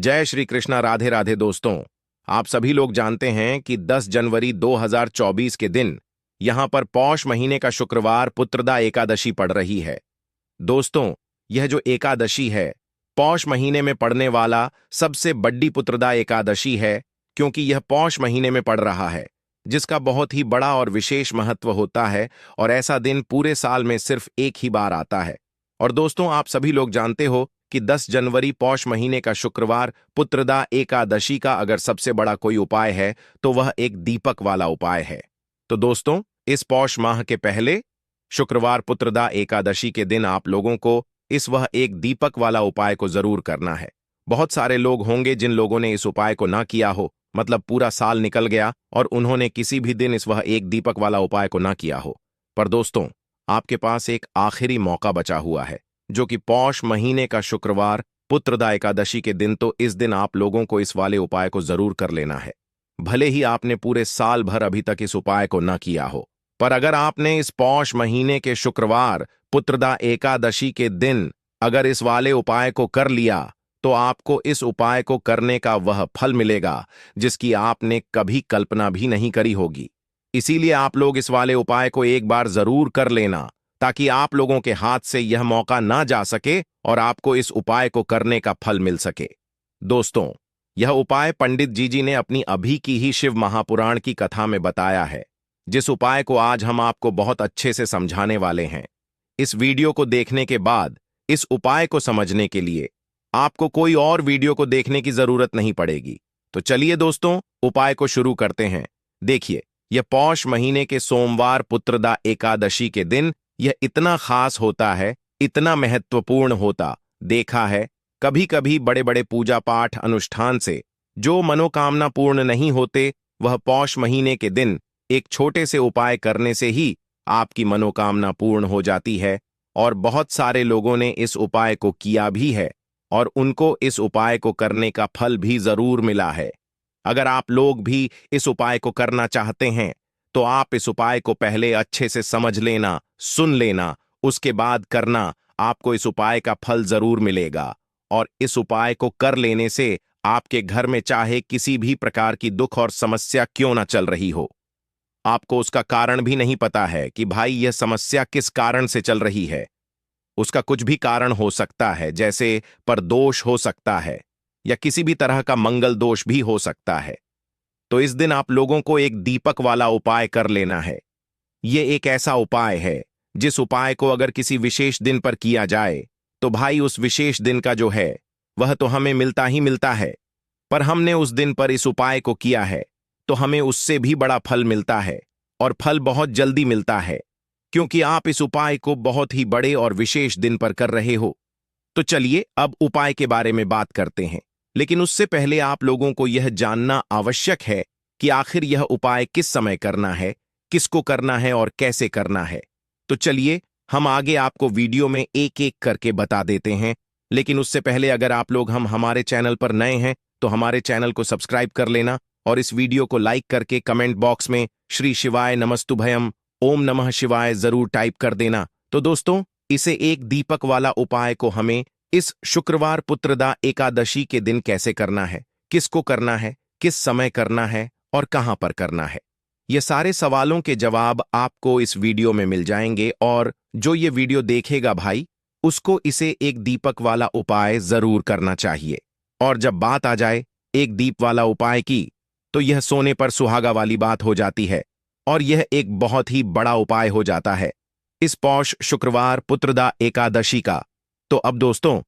जय श्री कृष्णा। राधे राधे दोस्तों। आप सभी लोग जानते हैं कि 10 जनवरी 2024 के दिन यहां पर पौष महीने का शुक्रवार पुत्रदा एकादशी पड़ रही है। दोस्तों, यह जो एकादशी है पौष महीने में पड़ने वाला सबसे बड़ी पुत्रदा एकादशी है, क्योंकि यह पौष महीने में पड़ रहा है, जिसका बहुत ही बड़ा और विशेष महत्व होता है। और ऐसा दिन पूरे साल में सिर्फ एक ही बार आता है। और दोस्तों, आप सभी लोग जानते हो कि 10 जनवरी पौष महीने का शुक्रवार पुत्रदा एकादशी का अगर सबसे बड़ा कोई उपाय है तो वह एक दीपक वाला उपाय है। तो दोस्तों, इस पौष माह के पहले शुक्रवार पुत्रदा एकादशी के दिन आप लोगों को इस वह एक दीपक वाला उपाय को जरूर करना है। बहुत सारे लोग होंगे जिन लोगों ने इस उपाय को ना किया हो, मतलब पूरा साल निकल गया और उन्होंने किसी भी दिन इस वह एक दीपक वाला उपाय को ना किया हो। पर दोस्तों, आपके पास एक आखिरी मौका बचा हुआ है, जो कि पौष महीने का शुक्रवार पुत्रदा एकादशी के दिन। तो इस दिन आप लोगों को इस वाले उपाय को जरूर कर लेना है, भले ही आपने पूरे साल भर अभी तक इस उपाय को न किया हो। पर अगर आपने इस पौष महीने के शुक्रवार पुत्रदा एकादशी के दिन अगर इस वाले उपाय को कर लिया तो आपको इस उपाय को करने का वह फल मिलेगा जिसकी आपने कभी कल्पना भी नहीं करी होगी। इसीलिए आप लोग इस वाले उपाय को एक बार जरूर कर लेना, ताकि आप लोगों के हाथ से यह मौका ना जा सके और आपको इस उपाय को करने का फल मिल सके। दोस्तों, यह उपाय पंडित जी ने अपनी अभी की ही शिव महापुराण की कथा में बताया है, जिस उपाय को आज हम आपको बहुत अच्छे से समझाने वाले हैं। इस वीडियो को देखने के बाद इस उपाय को समझने के लिए आपको कोई और वीडियो को देखने की जरूरत नहीं पड़ेगी। तो चलिए दोस्तों, उपाय को शुरू करते हैं। देखिए, यह पौष महीने के सोमवार पुत्रदा एकादशी के दिन यह इतना खास होता है, इतना महत्वपूर्ण होता। देखा है, कभी कभी बड़े बड़े पूजा पाठ अनुष्ठान से जो मनोकामना पूर्ण नहीं होते, वह पौष महीने के दिन एक छोटे से उपाय करने से ही आपकी मनोकामना पूर्ण हो जाती है। और बहुत सारे लोगों ने इस उपाय को किया भी है और उनको इस उपाय को करने का फल भी जरूर मिला है। अगर आप लोग भी इस उपाय को करना चाहते हैं तो आप इस उपाय को पहले अच्छे से समझ लेना, सुन लेना, उसके बाद करना। आपको इस उपाय का फल जरूर मिलेगा। और इस उपाय को कर लेने से आपके घर में चाहे किसी भी प्रकार की दुख और समस्या क्यों ना चल रही हो, आपको उसका कारण भी नहीं पता है कि भाई यह समस्या किस कारण से चल रही है। उसका कुछ भी कारण हो सकता है, जैसे परदोष हो सकता है या किसी भी तरह का मंगल दोष भी हो सकता है। तो इस दिन आप लोगों को एक दीपक वाला उपाय कर लेना है। यह एक ऐसा उपाय है जिस उपाय को अगर किसी विशेष दिन पर किया जाए तो भाई उस विशेष दिन का जो है वह तो हमें मिलता ही मिलता है। पर हमने उस दिन पर इस उपाय को किया है तो हमें उससे भी बड़ा फल मिलता है, और फल बहुत जल्दी मिलता है, क्योंकि आप इस उपाय को बहुत ही बड़े और विशेष दिन पर कर रहे हो। तो चलिए अब उपाय के बारे में बात करते हैं। लेकिन उससे पहले आप लोगों को यह जानना आवश्यक है कि आखिर यह उपाय किस समय करना है, किसको करना है और कैसे करना है। तो चलिए हम आगे आपको वीडियो में एक एक करके बता देते हैं। लेकिन उससे पहले अगर आप लोग हमारे चैनल पर नए हैं तो हमारे चैनल को सब्सक्राइब कर लेना और इस वीडियो को लाइक करके कमेंट बॉक्स में श्री शिवाय नमस्तुभयम ओम नमः शिवाय जरूर टाइप कर देना। तो दोस्तों, इसे एक दीपक वाला उपाय को हमें इस शुक्रवार पुत्रदा एकादशी के दिन कैसे करना है, किसको करना है, किस समय करना है और कहां पर करना है, ये सारे सवालों के जवाब आपको इस वीडियो में मिल जाएंगे। और जो ये वीडियो देखेगा भाई, उसको इसे एक दीपक वाला उपाय जरूर करना चाहिए। और जब बात आ जाए एक दीप वाला उपाय की, तो यह सोने पर सुहागा वाली बात हो जाती है और यह एक बहुत ही बड़ा उपाय हो जाता है इस पौष शुक्रवार पुत्रदा एकादशी का। तो अब दोस्तों,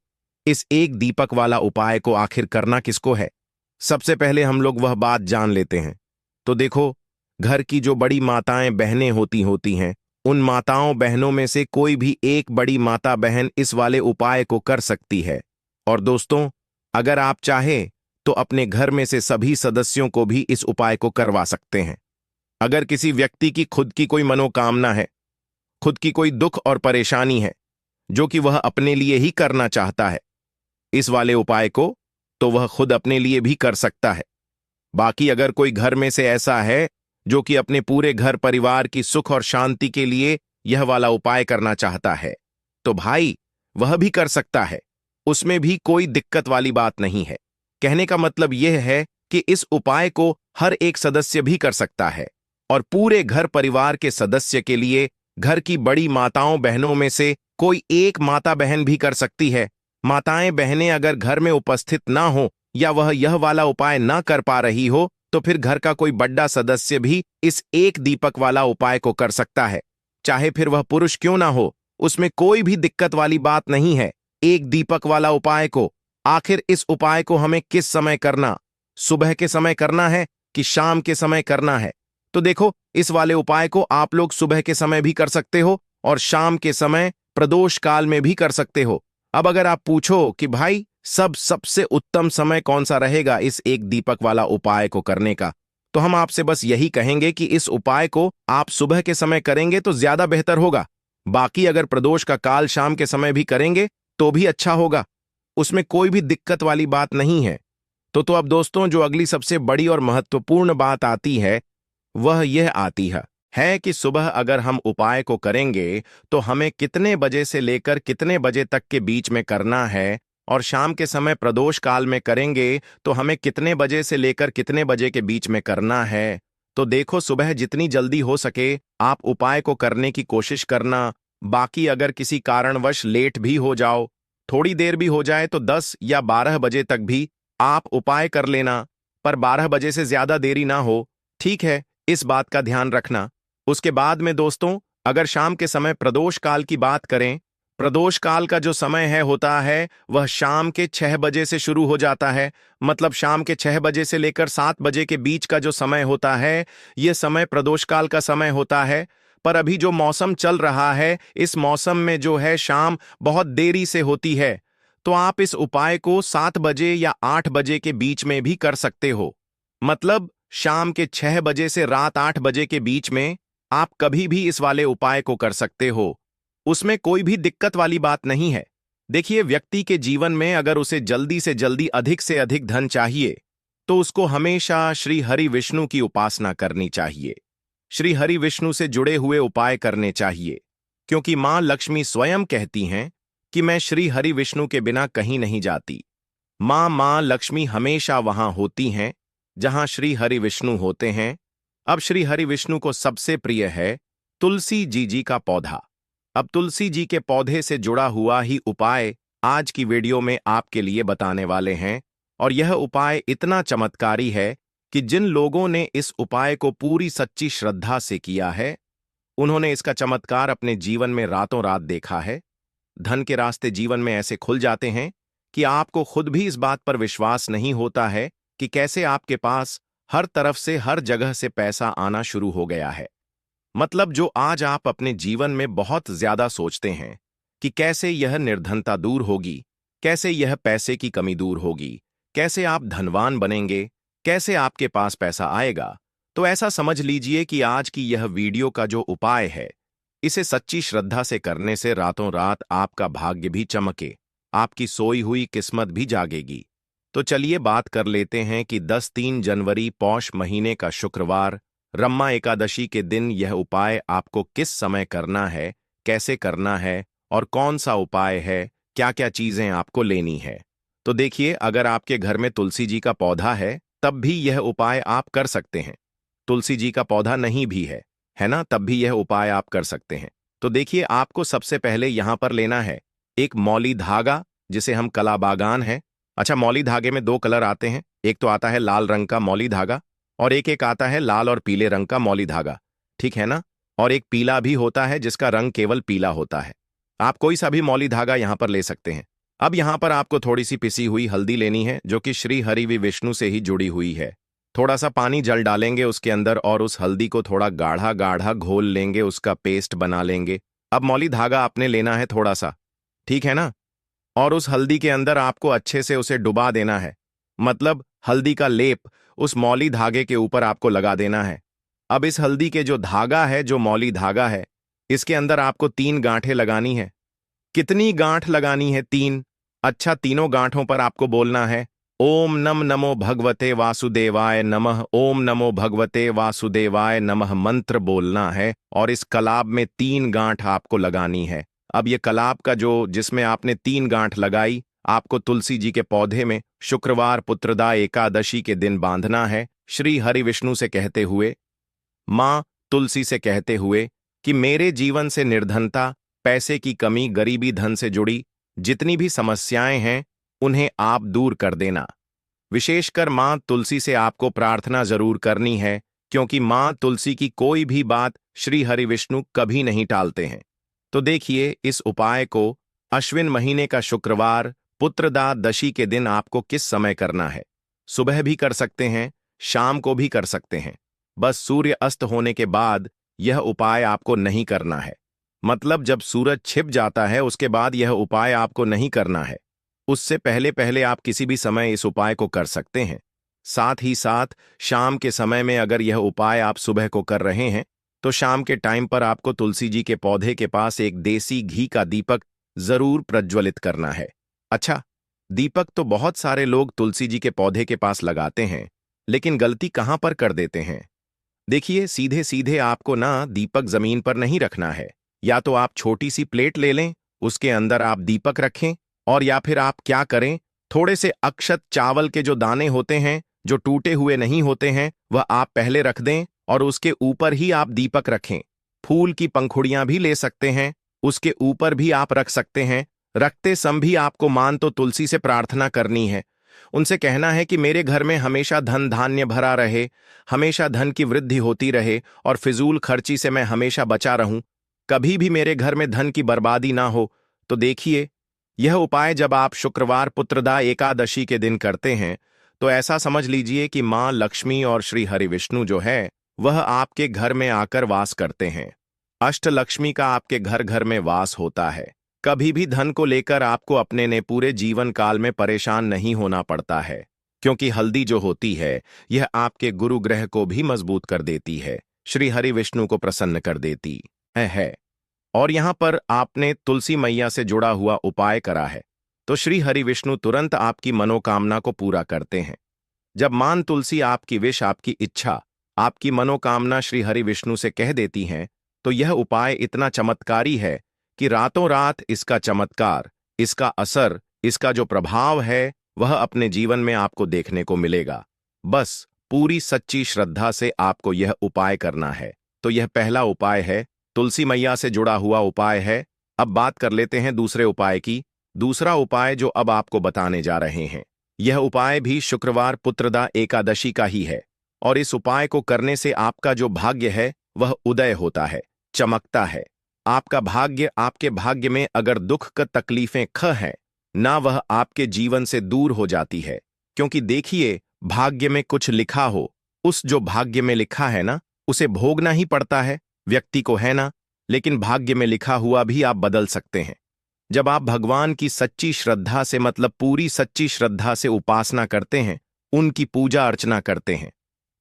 इस एक दीपक वाला उपाय को आखिर करना किसको है, सबसे पहले हम लोग वह बात जान लेते हैं। तो देखो, घर की जो बड़ी माताएं बहनें होती हैं, उन माताओं बहनों में से कोई भी एक बड़ी माता बहन इस वाले उपाय को कर सकती है। और दोस्तों, अगर आप चाहे तो अपने घर में से सभी सदस्यों को भी इस उपाय को करवा सकते हैं। अगर किसी व्यक्ति की खुद की कोई मनोकामना है, खुद की कोई दुख और परेशानी है जो कि वह अपने लिए ही करना चाहता है इस वाले उपाय को, तो वह खुद अपने लिए भी कर सकता है। बाकी अगर कोई घर में से ऐसा है जो कि अपने पूरे घर परिवार की सुख और शांति के लिए यह वाला उपाय करना चाहता है, तो भाई वह भी कर सकता है। उसमें भी कोई दिक्कत वाली बात नहीं है। कहने का मतलब यह है कि इस उपाय को हर एक सदस्य भी कर सकता है और पूरे घर परिवार के सदस्य के लिए घर की बड़ी माताओं बहनों में से कोई एक माता बहन भी कर सकती है। माताएं बहनें अगर घर में उपस्थित ना हो या वह यह वाला उपाय ना कर पा रही हो तो फिर घर का कोई बड़ा सदस्य भी इस एक दीपक वाला उपाय को कर सकता है, चाहे फिर वह पुरुष क्यों ना हो। उसमें कोई भी दिक्कत वाली बात नहीं है। एक दीपक वाला उपाय को आखिर इस उपाय को हमें किस समय करना, सुबह के समय करना है कि शाम के समय करना है? तो देखो, इस वाले उपाय को आप लोग सुबह के समय भी कर सकते हो और शाम के समय प्रदोष काल में भी कर सकते हो। अब अगर आप पूछो कि भाई सबसे उत्तम समय कौन सा रहेगा इस एक दीपक वाला उपाय को करने का, तो हम आपसे बस यही कहेंगे कि इस उपाय को आप सुबह के समय करेंगे तो ज्यादा बेहतर होगा। बाकी अगर प्रदोष का काल शाम के समय भी करेंगे तो भी अच्छा होगा, उसमें कोई भी दिक्कत वाली बात नहीं है। तो अब दोस्तों, जो अगली सबसे बड़ी और महत्वपूर्ण बात आती है वह यह आती है कि सुबह अगर हम उपाय को करेंगे तो हमें कितने बजे से लेकर कितने बजे तक के बीच में करना है, और शाम के समय प्रदोष काल में करेंगे तो हमें कितने बजे से लेकर कितने बजे के बीच में करना है। तो देखो, सुबह जितनी जल्दी हो सके आप उपाय को करने की कोशिश करना। बाकी अगर किसी कारणवश लेट भी हो जाओ, थोड़ी देर भी हो जाए, तो 10 या 12 बजे तक भी आप उपाय कर लेना, पर 12 बजे से ज्यादा देरी ना हो, ठीक है? इस बात का ध्यान रखना। उसके बाद में दोस्तों, अगर शाम के समय प्रदोष काल की बात करें, प्रदोष काल का जो समय है होता है वह शाम के 6 बजे से शुरू हो जाता है। मतलब शाम के 6 बजे से लेकर 7 बजे के बीच का जो समय होता है यह समय प्रदोष काल का समय होता है। पर अभी जो मौसम चल रहा है, इस मौसम में जो है शाम बहुत देरी से होती है, तो आप इस उपाय को 7 बजे या 8 बजे के बीच में भी कर सकते हो। मतलब शाम के 6 बजे से रात 8 बजे के बीच में आप कभी भी इस वाले उपाय को कर सकते हो, उसमें कोई भी दिक्कत वाली बात नहीं है। देखिए, व्यक्ति के जीवन में अगर उसे जल्दी से जल्दी अधिक से अधिक धन चाहिए तो उसको हमेशा श्री हरि विष्णु की उपासना करनी चाहिए। श्री हरि विष्णु से जुड़े हुए उपाय करने चाहिए, क्योंकि मां लक्ष्मी स्वयं कहती हैं कि मैं श्री हरि विष्णु के बिना कहीं नहीं जाती। मां लक्ष्मी हमेशा वहां होती हैं जहां श्री हरि विष्णु होते हैं। अब श्री हरि विष्णु को सबसे प्रिय है तुलसी जी का पौधा। अब तुलसी जी के पौधे से जुड़ा हुआ ही उपाय आज की वीडियो में आपके लिए बताने वाले हैं, और यह उपाय इतना चमत्कारी है कि जिन लोगों ने इस उपाय को पूरी सच्ची श्रद्धा से किया है, उन्होंने इसका चमत्कार अपने जीवन में रातों रात देखा है। धन के रास्ते जीवन में ऐसे खुल जाते हैं कि आपको खुद भी इस बात पर विश्वास नहीं होता है कि कैसे आपके पास हर तरफ से हर जगह से पैसा आना शुरू हो गया है। मतलब जो आज आप अपने जीवन में बहुत ज्यादा सोचते हैं कि कैसे यह निर्धनता दूर होगी, कैसे यह पैसे की कमी दूर होगी, कैसे आप धनवान बनेंगे, कैसे आपके पास पैसा आएगा, तो ऐसा समझ लीजिए कि आज की यह वीडियो का जो उपाय है, इसे सच्ची श्रद्धा से करने से रातों रात आपका भाग्य भी चमके, आपकी सोई हुई किस्मत भी जागेगी। तो चलिए बात कर लेते हैं कि 10-3 जनवरी पौष महीने का शुक्रवार रमा एकादशी के दिन यह उपाय आपको किस समय करना है, कैसे करना है और कौन सा उपाय है, क्या क्या चीजें आपको लेनी है। तो देखिए, अगर आपके घर में तुलसी जी का पौधा है तब भी यह उपाय आप कर सकते हैं। तुलसी जी का पौधा नहीं भी है ना, तब भी यह उपाय आप कर सकते हैं। तो देखिए, आपको सबसे पहले यहां पर लेना है एक मौली धागा, जिसे हम कलाबागान है। अच्छा, मौली धागे में 2 कलर आते हैं, एक तो आता है लाल रंग का मौली धागा और एक आता है लाल और पीले रंग का मौली धागा, ठीक है ना? और एक पीला भी होता है जिसका रंग केवल पीला होता है। आप कोई सा भी मौली धागा यहां पर ले सकते हैं। अब यहां पर आपको थोड़ी सी पिसी हुई हल्दी लेनी है जो कि श्री हरि विष्णु से ही जुड़ी हुई है। थोड़ा सा पानी जल डालेंगे उसके अंदर और उस हल्दी को थोड़ा गाढ़ा गाढ़ा घोल लेंगे, उसका पेस्ट बना लेंगे। अब मौली धागा आपने लेना है थोड़ा सा, ठीक है ना? और उस हल्दी के अंदर आपको अच्छे से उसे डुबा देना है। मतलब हल्दी का लेप उस मौली धागे के ऊपर आपको लगा देना है। अब इस हल्दी के जो धागा है, जो मौली धागा है, इसके अंदर आपको 3 गांठें लगानी है। कितनी गांठ लगानी है? 3। अच्छा, तीनों गांठों पर आपको बोलना है ओम नमो भगवते वासुदेवाय नमः, ओम नमो भगवते वासुदेवाय नमः मंत्र बोलना है और इस कलाब में 3 गांठ आपको लगानी है। अब ये कलाब का जो जिसमें आपने 3 गांठ लगाई, आपको तुलसी जी के पौधे में शुक्रवार पुत्रदा एकादशी के दिन बांधना है, श्री हरि विष्णु से कहते हुए, माँ तुलसी से कहते हुए कि मेरे जीवन से निर्धनता, पैसे की कमी, गरीबी, धन से जुड़ी जितनी भी समस्याएं हैं उन्हें आप दूर कर देना। विशेषकर माँ तुलसी से आपको प्रार्थना जरूर करनी है, क्योंकि माँ तुलसी की कोई भी बात श्री हरि विष्णु कभी नहीं टालते हैं। तो देखिए, इस उपाय को अश्विन महीने का शुक्रवार पुत्रदा दशी के दिन आपको किस समय करना है। सुबह भी कर सकते हैं, शाम को भी कर सकते हैं। बस सूर्य अस्त होने के बाद यह उपाय आपको नहीं करना है। मतलब जब सूरज छिप जाता है उसके बाद यह उपाय आपको नहीं करना है। उससे पहले पहले आप किसी भी समय इस उपाय को कर सकते हैं। साथ ही साथ शाम के समय में अगर यह उपाय आप सुबह को कर रहे हैं तो शाम के टाइम पर आपको तुलसी जी के पौधे के पास एक देसी घी का दीपक जरूर प्रज्वलित करना है। अच्छा, दीपक तो बहुत सारे लोग तुलसी जी के पौधे के पास लगाते हैं, लेकिन गलती कहां पर कर देते हैं। देखिए, सीधे सीधे आपको ना दीपक जमीन पर नहीं रखना है। या तो आप छोटी सी प्लेट ले लें, उसके अंदर आप दीपक रखें, और या फिर आप क्या करें, थोड़े से अक्षत चावल के जो दाने होते हैं, जो टूटे हुए नहीं होते हैं, वह आप पहले रख दें और उसके ऊपर ही आप दीपक रखें। फूल की पंखुड़ियां भी ले सकते हैं, उसके ऊपर भी आप रख सकते हैं। रखते समय भी आपको मान तो तुलसी से प्रार्थना करनी है। उनसे कहना है कि मेरे घर में हमेशा धन धान्य भरा रहे, हमेशा धन की वृद्धि होती रहे और फिजूल खर्ची से मैं हमेशा बचा रहूं, कभी भी मेरे घर में धन की बर्बादी ना हो। तो देखिए, यह उपाय जब आप शुक्रवार पुत्रदा एकादशी के दिन करते हैं तो ऐसा समझ लीजिए कि मां लक्ष्मी और श्री हरि विष्णु जो है वह आपके घर में आकर वास करते हैं। अष्टलक्ष्मी का आपके घर घर में वास होता है। कभी भी धन को लेकर आपको अपने ने पूरे जीवन काल में परेशान नहीं होना पड़ता है, क्योंकि हल्दी जो होती है यह आपके गुरु ग्रह को भी मजबूत कर देती है, श्री हरि विष्णु को प्रसन्न कर देती है। और यहां पर आपने तुलसी मैया से जुड़ा हुआ उपाय करा है तो श्री हरि विष्णु तुरंत आपकी मनोकामना को पूरा करते हैं। जब मान तुलसी आपकी विश, आपकी इच्छा, आपकी मनोकामना श्री हरि विष्णु से कह देती हैं तो यह उपाय इतना चमत्कारी है कि रातों रात इसका चमत्कार, इसका असर, इसका जो प्रभाव है वह अपने जीवन में आपको देखने को मिलेगा। बस पूरी सच्ची श्रद्धा से आपको यह उपाय करना है। तो यह पहला उपाय है, तुलसी मैया से जुड़ा हुआ उपाय है। अब बात कर लेते हैं दूसरे उपाय की। दूसरा उपाय जो अब आपको बताने जा रहे हैं, यह उपाय भी शुक्रवार पुत्रदा एकादशी का ही है, और इस उपाय को करने से आपका जो भाग्य है वह उदय होता है, चमकता है। आपका भाग्य, आपके भाग्य में अगर दुख का तकलीफें ख हैं ना, वह आपके जीवन से दूर हो जाती है। क्योंकि देखिए, भाग्य में कुछ लिखा हो, उस जो भाग्य में लिखा है ना उसे भोगना ही पड़ता है व्यक्ति को, है ना। लेकिन भाग्य में लिखा हुआ भी आप बदल सकते हैं। जब आप भगवान की सच्ची श्रद्धा से, मतलब पूरी सच्ची श्रद्धा से उपासना करते हैं, उनकी पूजा अर्चना करते हैं,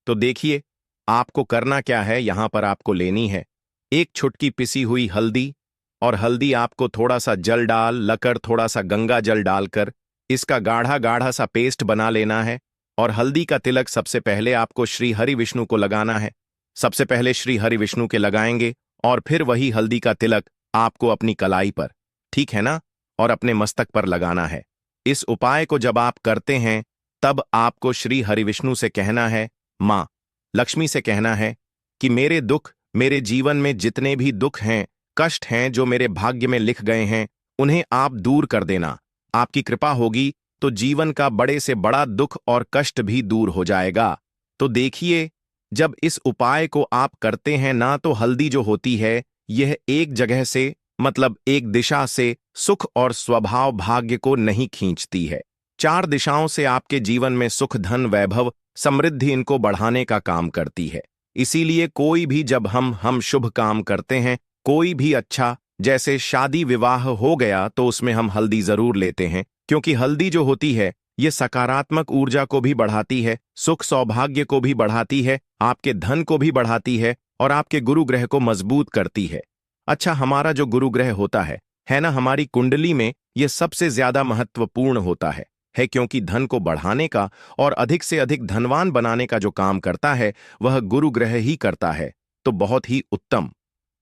तो देखिए आपको करना क्या है। यहां पर आपको लेनी है एक छुटकी पिसी हुई हल्दी, और हल्दी आपको थोड़ा सा जल डाल लकर, थोड़ा सा गंगा जल डालकर इसका गाढ़ा गाढ़ा सा पेस्ट बना लेना है। और हल्दी का तिलक सबसे पहले आपको श्री हरि विष्णु को लगाना है। सबसे पहले श्री हरि विष्णु के लगाएंगे और फिर वही हल्दी का तिलक आपको अपनी कलाई पर, ठीक है ना, और अपने मस्तक पर लगाना है। इस उपाय को जब आप करते हैं तब आपको श्री हरि विष्णु से कहना है, मां लक्ष्मी से कहना है कि मेरे दुख, मेरे जीवन में जितने भी दुख हैं, कष्ट हैं जो मेरे भाग्य में लिख गए हैं, उन्हें आप दूर कर देना। आपकी कृपा होगी तो जीवन का बड़े से बड़ा दुख और कष्ट भी दूर हो जाएगा। तो देखिए, जब इस उपाय को आप करते हैं ना, तो हल्दी जो होती है यह एक जगह से, मतलब एक दिशा से सुख और स्वभाव भाग्य को नहीं खींचती है। 4 दिशाओं से आपके जीवन में सुख, धन, वैभव, समृद्धि इनको बढ़ाने का काम करती है। इसीलिए कोई भी जब हम शुभ काम करते हैं, कोई भी अच्छा, जैसे शादी विवाह हो गया, तो उसमें हम हल्दी जरूर लेते हैं, क्योंकि हल्दी जो होती है ये सकारात्मक ऊर्जा को भी बढ़ाती है, सुख सौभाग्य को भी बढ़ाती है, आपके धन को भी बढ़ाती है और आपके गुरु ग्रह को मजबूत करती है। अच्छा, हमारा जो गुरु ग्रह होता है ना, हमारी कुंडली में यह सबसे ज्यादा महत्वपूर्ण होता है, क्योंकि धन को बढ़ाने का और अधिक से अधिक धनवान बनाने का जो काम करता है वह गुरु ग्रह ही करता है। तो बहुत ही उत्तम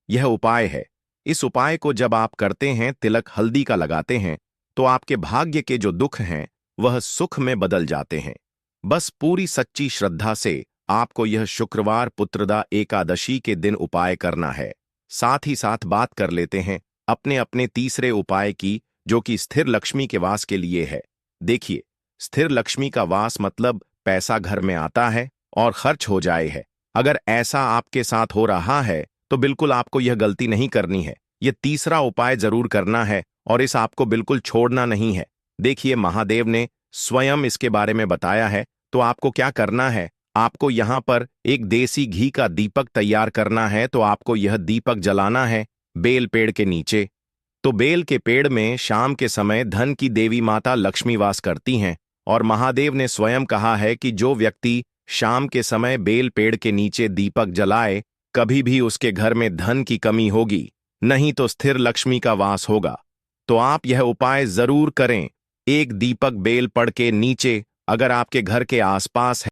यह उपाय है। इस उपाय को जब आप करते हैं, तिलक हल्दी का लगाते हैं, तो आपके भाग्य के जो दुख हैं वह सुख में बदल जाते हैं। बस पूरी सच्ची श्रद्धा से आपको यह शुक्रवार पुत्रदा एकादशी के दिन उपाय करना है। साथ ही साथ बात कर लेते हैं अपने अपने तीसरे उपाय की, जो कि स्थिर लक्ष्मी के वास के लिए है। देखिए, स्थिर लक्ष्मी का वास मतलब पैसा घर में आता है और खर्च हो जाए है। अगर ऐसा आपके साथ हो रहा है तो बिल्कुल आपको यह गलती नहीं करनी है। यह तीसरा उपाय जरूर करना है और इस आपको बिल्कुल छोड़ना नहीं है। देखिए, महादेव ने स्वयं इसके बारे में बताया है। तो आपको क्या करना है, आपको यहाँ पर एक देसी घी का दीपक तैयार करना है। तो आपको यह दीपक जलाना है बेल पेड़ के नीचे। तो बेल के पेड़ में शाम के समय धन की देवी माता लक्ष्मी वास करती हैं और महादेव ने स्वयं कहा है कि जो व्यक्ति शाम के समय बेल पेड़ के नीचे दीपक जलाए, कभी भी उसके घर में धन की कमी होगी, नहीं तो स्थिर लक्ष्मी का वास होगा। तो आप यह उपाय जरूर करें। एक दीपक बेल पेड़ के नीचे अगर आपके घर के आसपास है